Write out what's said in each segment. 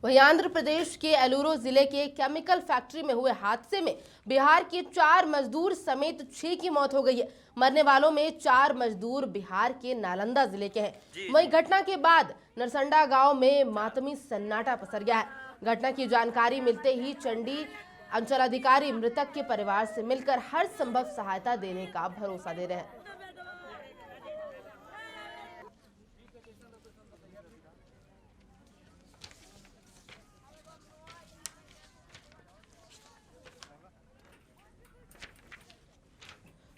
वहीं आंध्र प्रदेश के एलुरु जिले के केमिकल फैक्ट्री में हुए हादसे में बिहार के 4 मजदूर समेत 6 की मौत हो गई है। मरने वालों में 4 मजदूर बिहार के नालंदा जिले के हैं। वहीं घटना के बाद नरसंडा गांव में मातमी सन्नाटा पसर गया है। घटना की जानकारी मिलते ही चंडी अंचलाधिकारी मृतक के परिवार से मिलकर हर संभव सहायता देने का भरोसा दे रहे हैं।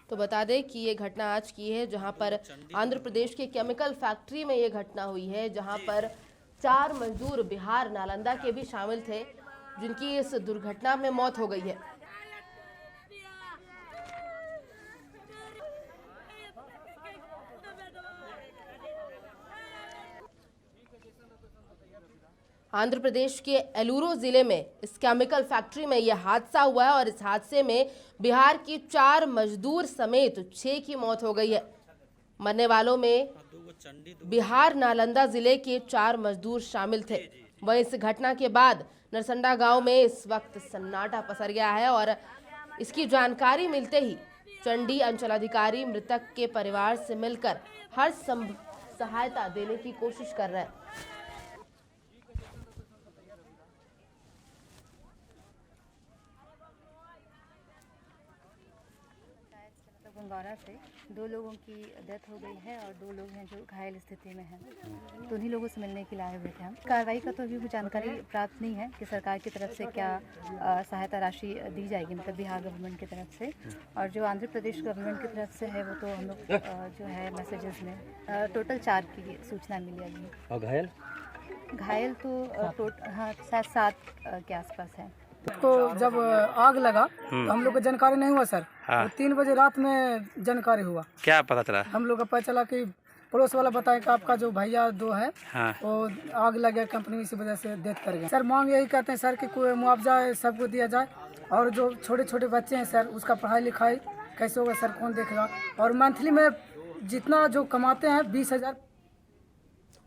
तो बता दें कि ये घटना आज की है, जहां पर आंध्र प्रदेश के केमिकल फैक्ट्री में ये घटना हुई है, जहां पर 4 मजदूर बिहार नालंदा के भी शामिल थे, जिनकी इस दुर्घटना में मौत हो गई है। आंध्र प्रदेश के एलुरु जिले में इस केमिकल फैक्ट्री में यह हादसा हुआ है और इस हादसे में बिहार की 4 मजदूर समेत 6 की मौत हो गई है। मरने वालों में बिहार नालंदा जिले के 4 मजदूर शामिल थे। वहीं इस घटना के बाद नरसंडा गांव में इस वक्त सन्नाटा पसर गया है और इसकी जानकारी मिलते ही चंडी अंचलाधिकारी मृतक के परिवार से मिलकर हर संभव सहायता देने की कोशिश कर रहे हैं। गंगौरा से 2 लोगों की डेथ हो गई है और 2 लोग हैं जो घायल स्थिति में हैं। तो उन्हीं लोगों से मिलने के लिए आए हुए थे हम। कार्रवाई का तो अभी कुछ जानकारी प्राप्त नहीं है कि सरकार की तरफ से क्या सहायता राशि दी जाएगी, मतलब बिहार गवर्नमेंट की तरफ से, और जो आंध्र प्रदेश गवर्नमेंट की तरफ से है वो तो हम लोग जो है मैसेजेस में टोटल 4 की सूचना मिली अभी। और घायल तो हाँ 7 के आसपास है। तो जब आग लगा तो हम लोग को जानकारी नहीं हुआ सर। हाँ। तो 3 बजे रात में जानकारी हुआ। क्या पता चला? हम लोग को पता चला कि पड़ोस वाला बताया कि आपका जो भैया 2 है, हाँ। वो आग लग गया कंपनी, इसी वजह से डेथ कर गया। सर मांग यही करते हैं सर कि कोई मुआवजा सबको दिया जाए, और जो छोटे छोटे बच्चे हैं सर उसका पढ़ाई लिखाई कैसे होगा सर, कौन देखेगा। और मंथली में जितना जो कमाते हैं 20,000।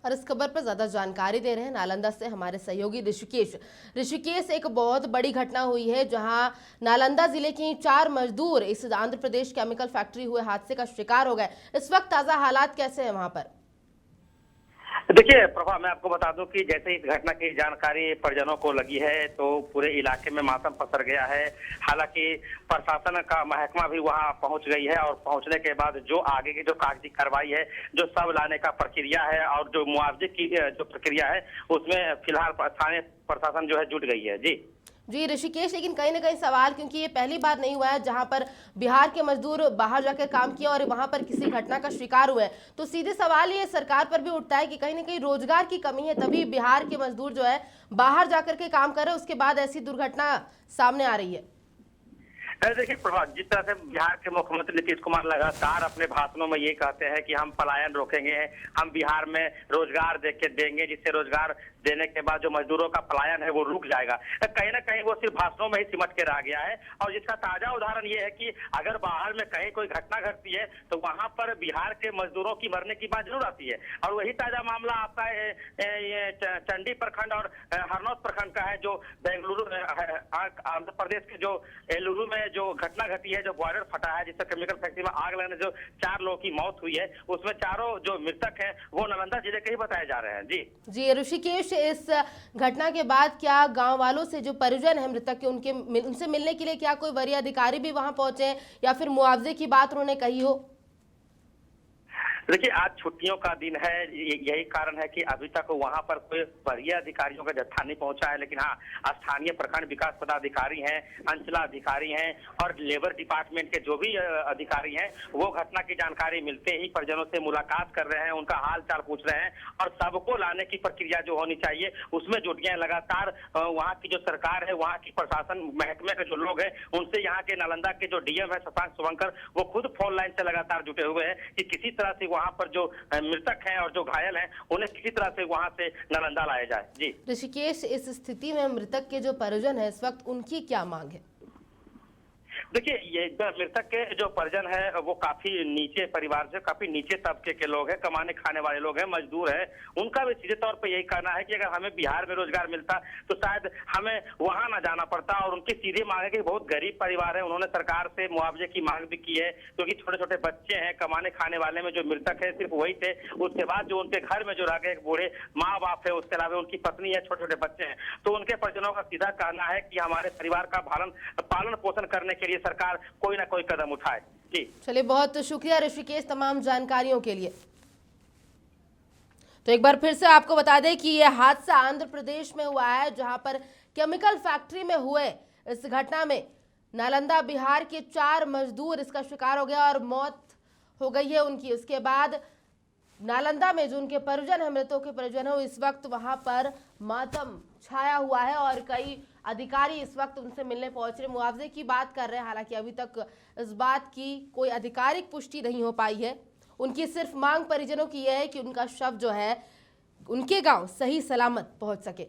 और इस खबर पर ज्यादा जानकारी दे रहे हैं नालंदा से हमारे सहयोगी ऋषिकेश। एक बहुत बड़ी घटना हुई है, जहां नालंदा जिले के 4 मजदूर इस आंध्र प्रदेश केमिकल फैक्ट्री हुए हादसे का शिकार हो गए। इस वक्त ताजा हालात कैसे हैं वहां पर? देखिए प्रभा, मैं आपको बता दूं कि जैसे इस घटना की जानकारी परिजनों को लगी है तो पूरे इलाके में मातम पसर गया है। हालांकि प्रशासन का महकमा भी वहां पहुंच गई है और पहुंचने के बाद जो आगे की जो कागजी कार्रवाई है, जो सब लाने का प्रक्रिया है और जो मुआवजे की जो प्रक्रिया है, उसमें फिलहाल स्थानीय प्रशासन जो है जुट गई है। जी ऋषिकेश, लेकिन कहीं ना कहीं सवाल, क्योंकि ये पहली बार नहीं हुआ है जहां पर बिहार के मजदूर बाहर जाकर काम किया और वहां पर किसी घटना का शिकार हुए, तो सीधे सवाल ये सरकार पर भी उठता है कि कहीं ना कहीं रोजगार की कमी है, तभी बिहार के मजदूर जो है बाहर जाकर के काम कर रहे हैं, उसके बाद ऐसी दुर्घटना सामने आ रही है। देखिए प्रभा, जिस तरह से बिहार के मुख्यमंत्री नीतीश कुमार लगातार अपने भाषणों में ये कहते हैं कि हम पलायन रोकेंगे, हम बिहार में रोजगार देंगे, जिससे रोजगार देने के बाद जो मजदूरों का पलायन है वो रुक जाएगा। कहीं ना कहीं वो सिर्फ भाषणों में ही सिमट के रह गया है। और जिसका ताजा उदाहरण ये है कि अगर बाहर में कहीं कोई घटना घटती है तो वहां पर बिहार के मजदूरों की मरने की बात जरूर आती है। और वही ताजा मामला आपका ये चंडी प्रखंड और हरनौत प्रखंड का है, जो बेंगलुरु आंध्र प्रदेश के जो एलुरु में जो घटना घटी है, जो बॉयलर फटा है, जिससे केमिकल फैक्ट्री में आग लगने जो 4 लोगों की मौत हुई है, उसमें चारों जो मृतक हैं वो नालंदा जिले के ही बताए जा रहे हैं। जी ऋषिकेश, इस घटना के बाद क्या गांव वालों से, जो परिजन है मृतक के, उनसे मिलने के लिए क्या कोई वरीय अधिकारी भी वहां पहुंचे या फिर मुआवजे की बात उन्होंने कही हो? देखिए, आज छुट्टियों का दिन है, यही कारण है कि अभी तक वहां पर कोई वरीय अधिकारियों का जत्था नहीं पहुंचा है। लेकिन हाँ, स्थानीय प्रखंड विकास पदाधिकारी हैं, अंचलाधिकारी हैं और लेबर डिपार्टमेंट के जो भी अधिकारी हैं, वो घटना की जानकारी मिलते ही परिजनों से मुलाकात कर रहे हैं, उनका हाल चाल पूछ रहे हैं और सबको लाने की प्रक्रिया जो होनी चाहिए उसमें जुट गए हैं। लगातार वहाँ की जो सरकार है, वहाँ की प्रशासन महकमे के जो लोग हैं, उनसे यहाँ के नालंदा के जो डीएम है शशांक शुभंकर, वो खुद फोन लाइन से लगातार जुटे हुए हैं कि किसी तरह से वहां पर जो मृतक हैं और जो घायल हैं उन्हें किसी तरह से वहां से नालंदा लाया जाए। जी ऋषिकेश, इस स्थिति में मृतक के जो परिजन है इस वक्त उनकी क्या मांग है? देखिए, ये मृतक के जो परिजन है वो काफी नीचे परिवार से, काफी नीचे तबके के लोग हैं, कमाने खाने वाले लोग हैं, मजदूर हैं। उनका भी सीधे तौर पे यही कहना है कि अगर हमें बिहार में रोजगार मिलता तो शायद हमें वहां ना जाना पड़ता। और उनकी सीधी मांग है कि बहुत गरीब परिवार है, उन्होंने सरकार से मुआवजे की मांग भी की है, क्योंकि छोटे छोटे बच्चे हैं। कमाने खाने वाले में जो मृतक है सिर्फ वही थे, उसके बाद जो उनके घर में जो रह गए बूढ़े माँ बाप है, उसके अलावा उनकी पत्नी है, छोटे छोटे बच्चे हैं। तो उनके परिजनों का सीधा कहना है कि हमारे परिवार का पालन पोषण करने के लिए सरकार कोई ना कोई कदम उठाए। जी चलिए, बहुत शुक्रिया ऋषिकेश तमाम जानकारियों के लिए। तो एक बार फिर से आपको बता दें कि यह हादसा आंध्र प्रदेश में हुआ है, जहां पर केमिकल फैक्ट्री में हुए इस घटना में नालंदा बिहार के 4 मजदूर इसका शिकार हो गया और मौत हो गई है उनकी। उसके बाद नालंदा में जो उनके परिजन है, मृतकों के परिजन है, इस वक्त वहां पर मातम छाया हुआ है और कई अधिकारी इस वक्त उनसे मिलने पहुंच रहे, मुआवजे की बात कर रहे हैं। हालांकि अभी तक इस बात की कोई आधिकारिक पुष्टि नहीं हो पाई है। उनकी सिर्फ मांग परिजनों की यह है कि उनका शव जो है उनके गांव सही सलामत पहुंच सके।